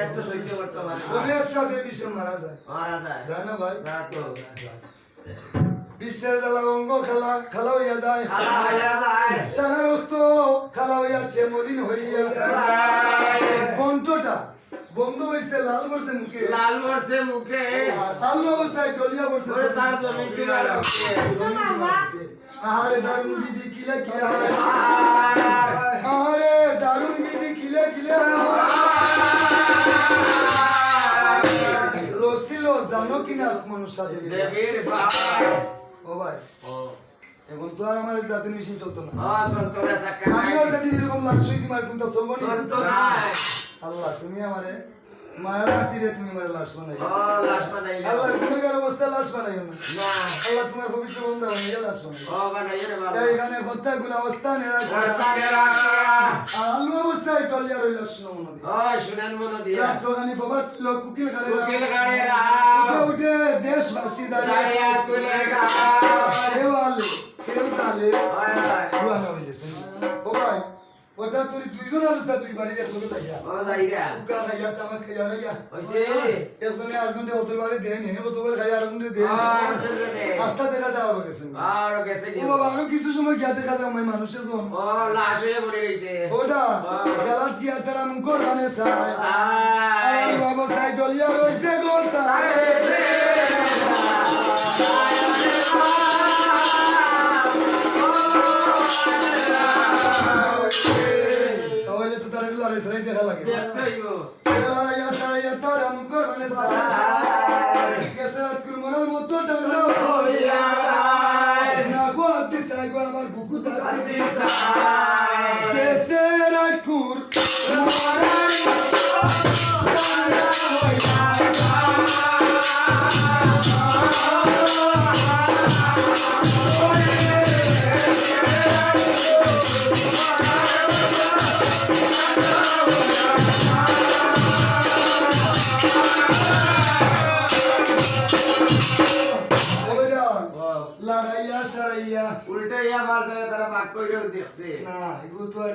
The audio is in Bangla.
এত সহ্য করতে পারে না। অনেক সাপে বিষে মারা যায় যায় না ভাই না তো বিশ্বের জ্বালা অঙ্গ খালা খালা হইয়া যায় খালা হইয়া যায় সারা রক্ত খালা হইয়াছে মলিন হইয়া কণ্ঠটা বন্ধ হইছে লাল পড়ছে মুখে লাল মরছে মুখে আল্লাহ অবস্থায় দলিয়া পড়ছে ওরে তার জমি টিমার আহারে দারুণ বিধি কিলে কিলে আহারে দারুণ বিধি কিলে কিলে রসিল জানো কিনা মনুষ্য দেবীর ভাই ও ভাই এখন তো আর আমার জাতির মেশিন চলতো না চলতো না সাকা আমিও সেদিন এরকম লাশই তোমার কোনটা চলবো না চলতো না আল্লাহ তুমি আমারে মায়ের খাতিরে তুমি আমারে লাশ বানাই লাশ বানাইলে আল্লাহ গুনাহগার অবস্থা লাশ বানাইও না না আল্লাহ তোমার পবিত্র বন্ধা বানাইয়া লাশ বানাই বানাইলে রে বাবা এইখানে হত্যাগুলো অবস্থানে আলু অবস্থায় টলিয়া রইলা শুনো মনে দিয়ে শুনেন মনে দিয়া রাত্রখানি প্রভাত লোক কুকিল গাড়েরা উঠে দেশবাসী দাঁড়িয়ে তুলে কেউ আলে কেউ চালে পুরানো হয়ে গেছে ও ভাই ওটা তুই দুইজন আলু স্যার তুই বাড়ির এক লোকে যাইয়া যাইরা উকা খাইয়া তামাক খাইয়া খাইয়া হইছে একজনে আরেকজনে হোটেল বাড়ি দেন হেনে বোতল খাইয়া আরেকজনে দেন আস্তা দেখা যাওয়ার গেছে আর গেছে ও বাবা আরো কিছু সময় গিয়া দেখা যাও আমি মানুষের জন লাশ হয়ে পড়ে রইছে ওটা বেলাত গিয়া তারা মুখ করবানে চায় আয় আর অবস্থায় ডলিয়া রয়েছে গোলতা তাহলে তো তার লড়াই সরাই দেখা লাগে দেখতেইব বেলায়া সায়া তারা মুখ করবানে চায় কেসরাত কুরমনের মতো ডাঙ্গা হইয়া না গো দিশাই গো আমার বুকু তারা দিশাই কেসরাত কুর লড়াইয়া সরাইয়া উল্টাইয়া পাল্টাইয়া তারা বাক কইরেও দেখছে না এগুলো তো আর